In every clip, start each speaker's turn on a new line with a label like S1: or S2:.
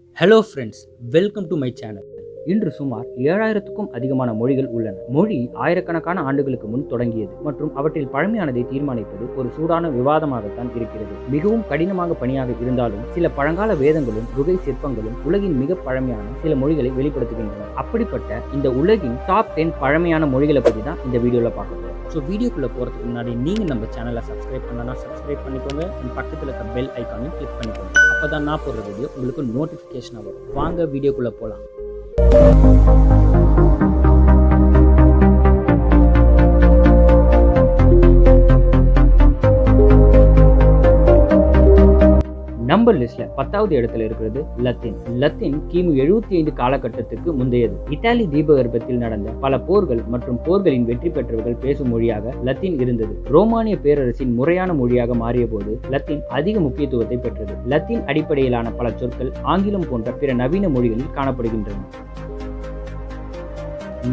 S1: Hello friends, welcome to my channel. இன்று சுமார் 7000க்கும் அதிகமான மொழிகள் உள்ளன. மொழி ஆயிரக்கணக்கான ஆண்டுகளுக்கு முன் தொடங்கியது மற்றும் அவற்றில் பழமையானதை தீர்மானிப்பது ஒரு சூடான விவாதமாகத்தான் இருக்கிறது. மிகவும் கடினமாக பணியாக இருந்தாலும் சில பழங்கால வேதங்களும் குகை சிற்பங்களும் உலகின் மிக பழமையான சில மொழிகளை வெளிப்படுத்துகின்றன. அப்படிப்பட்ட இந்த உலகின் டாப் 10 பழமையான மொழிகளை பற்றி தான் இந்த வீடியோவில் பார்க்க போகிறோம். ஸோ வீடியோக்குள்ளே போகிறதுக்கு முன்னாடி நீங்கள் நம்ம சேனலை சப்ஸ்கிரைப் பண்ணலாம், சப்ஸ்கிரைப் பண்ணிக்கோங்க. பக்கத்தில் இருக்க பெல் ஐக்கானையும் கிளிக் பண்ணிக்கோங்க. அப்போ தான் நான் போடுற வீடியோ உங்களுக்கு நோட்டிஃபிகேஷனாக வரும். வாங்க வீடியோக்குள்ளே போகலாம். நம்பர் லிஸ்ட்ல 10வது இடத்துல இருக்கிறது லத்தீன். லத்தீன் கிமு 75 காலகட்டத்துக்கு முந்தையது. இத்தாலி தீபகற்பத்தில் நடந்த பல போர்கள் மற்றும் போர்களின் வெற்றி பெற்றவர்கள் பேசும் மொழியாக லத்தீன் இருந்தது. ரோமானிய பேரரசின் முறையான மொழியாக மாறிய போது லத்தீன் அதிக முக்கியத்துவத்தை பெற்றது. லத்தீன் அடிப்படையிலான பல சொற்கள் ஆங்கிலம் போன்ற பிற நவீன மொழிகளில் காணப்படுகின்றன.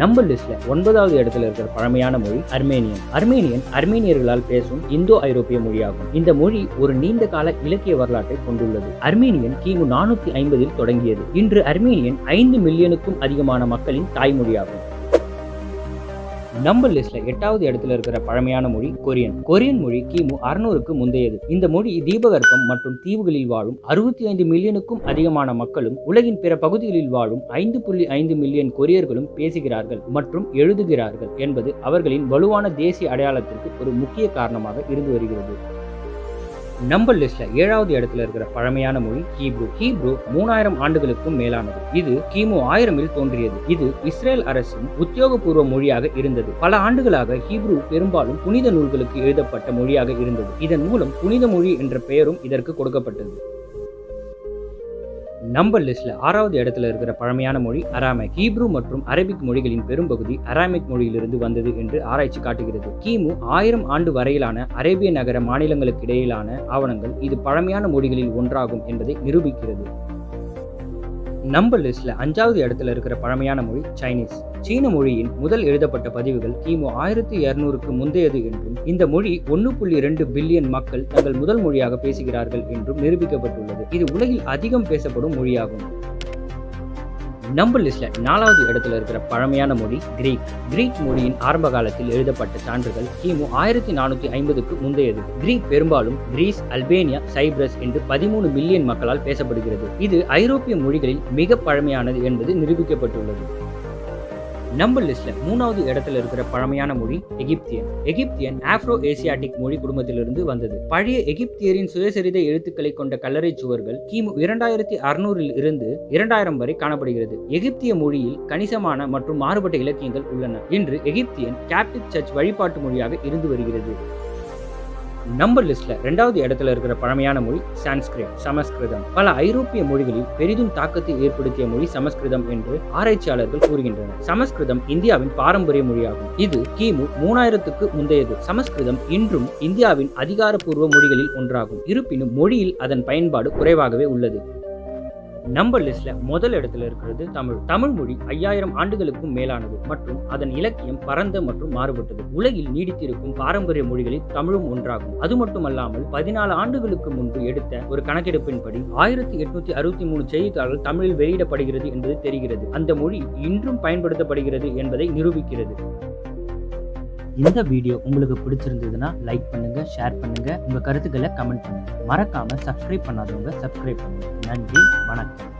S1: நம்பர் லிஸ்ட்ல 9வது இடத்துல இருக்கிற பழமையான மொழி அர்மேனியன். அர்மேனியர்களால் பேசும் இந்தோ ஐரோப்பிய மொழியாகும். இந்த மொழி ஒரு நீண்ட கால இலக்கிய வரலாற்றை கொண்டுள்ளது. அர்மேனியன் கிமு 450 தொடங்கியது. இன்று அர்மேனியன் 5 மில்லியனுக்கும் அதிகமான மக்களின் தாய்மொழியாகும். நம்பர் லிஸ்ட்ல 8வது இடத்துல இருக்கிற பழமையான மொழி கொரியன் மொழி கிமு 600க்கு முந்தையது. இந்த மொழி தீபகற்பம் மற்றும் தீவுகளில் வாழும் 65 மில்லியனுக்கும் அதிகமான மக்களும் உலகின் பிற பகுதிகளில் வாழும் 5.5 மில்லியன் கொரியர்களும் பேசுகிறார்கள் மற்றும் எழுதுகிறார்கள் என்பது அவர்களின் வலுவான தேசிய அடையாளத்திற்கு ஒரு முக்கிய காரணமாக இருந்து வருகிறது. நம்பர் லிஸ்ட்ல 7வது இடத்துல இருக்கிற பழமையான மொழி ஹீப்ரு 3000 ஆண்டுகளுக்கும் மேலானது. இது கிமு 1000 தோன்றியது. இது இஸ்ரேல் அரசின் உத்தியோகபூர்வ மொழியாக இருந்தது. பல ஆண்டுகளாக ஹீப்ரு பெரும்பாலும் புனித நூல்களுக்கு எழுதப்பட்ட மொழியாக இருந்தது. இதன் மூலம் புனித மொழி என்ற பெயரும் இதற்கு கொடுக்கப்பட்டது. நம்பர் லிஸ்ட்ல 6வது இடத்துல இருக்கிற பழமையான மொழி அராமிக். ஹீப்ரு மற்றும் அரபிக் மொழிகளின் பெரும்பகுதி அராமிக் மொழியிலிருந்து வந்தது என்று ஆராய்ச்சி காட்டுகிறது. கிமு 1000 ஆண்டு வரையிலான அரேபிய நகர மாநிலங்களுக்கு இடையிலான ஆவணங்கள் இது பழமையான மொழிகளில் ஒன்றாகும் என்பதை நிரூபிக்கிறது. நம்பர் லிஸ்ட்ல 5வது இடத்துல இருக்கிற பழமையான மொழி சீன மொழியின் முதல் எழுதப்பட்ட பதிவுகள் கிமு 1200க்கு முந்தையது என்றும் இந்த மொழி 1.2 பில்லியன் மக்கள் தங்கள் முதல் மொழியாக பேசுகிறார்கள் என்றும் நிரூபிக்கப்பட்டுள்ளது. இது உலகில் அதிகம் பேசப்படும் மொழியாகும். நம்பர் லிஸ்ட்ல 4வது இடத்துல இருக்கிற பழமையான மொழி கிரீக் மொழியின் ஆரம்ப காலத்தில் எழுதப்பட்ட சான்றுகள் கிமு 1450க்கு முந்தையது. கிரீக் பெரும்பாலும் கிரீஸ், அல்பேனியா, சைப்ரஸ் என்று 13 மில்லியன் மக்களால் பேசப்படுகிறது. இது ஐரோப்பிய மொழிகளில் மிக பழமையானது என்பது நிரூபிக்கப்பட்டுள்ளது. நம்பர் லிஸ்ட்ல 3வது இடத்துல இருக்கிற பழமையான மொழி எகிப்தியன் ஆப்ரோ ஏசியாட்டிக் மொழி குடும்பத்திலிருந்து வந்தது. பழைய எகிப்தியரின் சுயசரிதை எழுத்துக்களை கொண்ட கல்லறை சுவர்கள் கிமு 2600 இருந்து 2000 வரை காணப்படுகிறது. எகிப்திய மொழியில் கணிசமான மற்றும் மாறுபட்ட இலக்கியங்கள் உள்ளன. இன்று எகிப்தியன் கேப்டிக் சர்ச் வழிபாட்டு மொழியாக இருந்து வருகிறது. நம்பர் லிஸ்ட்ல 2வது இடத்துல இருக்கிற பழமையான மொழி சமஸ்கிருதம். பல ஐரோப்பிய மொழிகளில் பெரிதும் தாக்கத்தை ஏற்படுத்திய மொழி சமஸ்கிருதம் என்று ஆராய்ச்சியாளர்கள் கூறுகின்றனர். சமஸ்கிருதம் இந்தியாவின் பாரம்பரிய மொழியாகும். இது கிமு 3000க்கு முந்தையது. சமஸ்கிருதம் இன்றும் இந்தியாவின் அதிகாரப்பூர்வ மொழிகளில் ஒன்றாகும். இருப்பினும் மொழியில் அதன் பயன்பாடு குறைவாகவே உள்ளது. நம்பர் லிஸ்ட்ல முதல் இடத்துல இருக்கிறது தமிழ் மொழி 5000 ஆண்டுகளுக்கும் மேலானது மற்றும் அதன் இலக்கியம் பரந்த மற்றும் மாறுபட்டது. உலகில் நீடித்திருக்கும் பாரம்பரிய மொழிகளில் தமிழும் ஒன்றாகும். அது மட்டுமல்லாமல் 14 ஆண்டுகளுக்கு முன்பு எடுத்த ஒரு கணக்கெடுப்பின்படி 1863 செய்தித்தாள்கள் தமிழில் வெளியிடப்படுகிறது என்பது தெரிகிறது. அந்த மொழி இன்றும் பயன்படுத்தப்படுகிறது என்பதை நிரூபிக்கிறது. இந்த வீடியோ உங்களுக்கு பிடிச்சிருந்ததுன்னா லைக் பண்ணுங்க, ஷேர் பண்ணுங்க, உங்க கருத்துக்களை கமெண்ட் பண்ணுங்க. மறக்காம சப்ஸ்கிரைப் பண்ணாதவங்க சப்ஸ்கிரைப் பண்ணுங்க. நன்றி, வணக்கம்.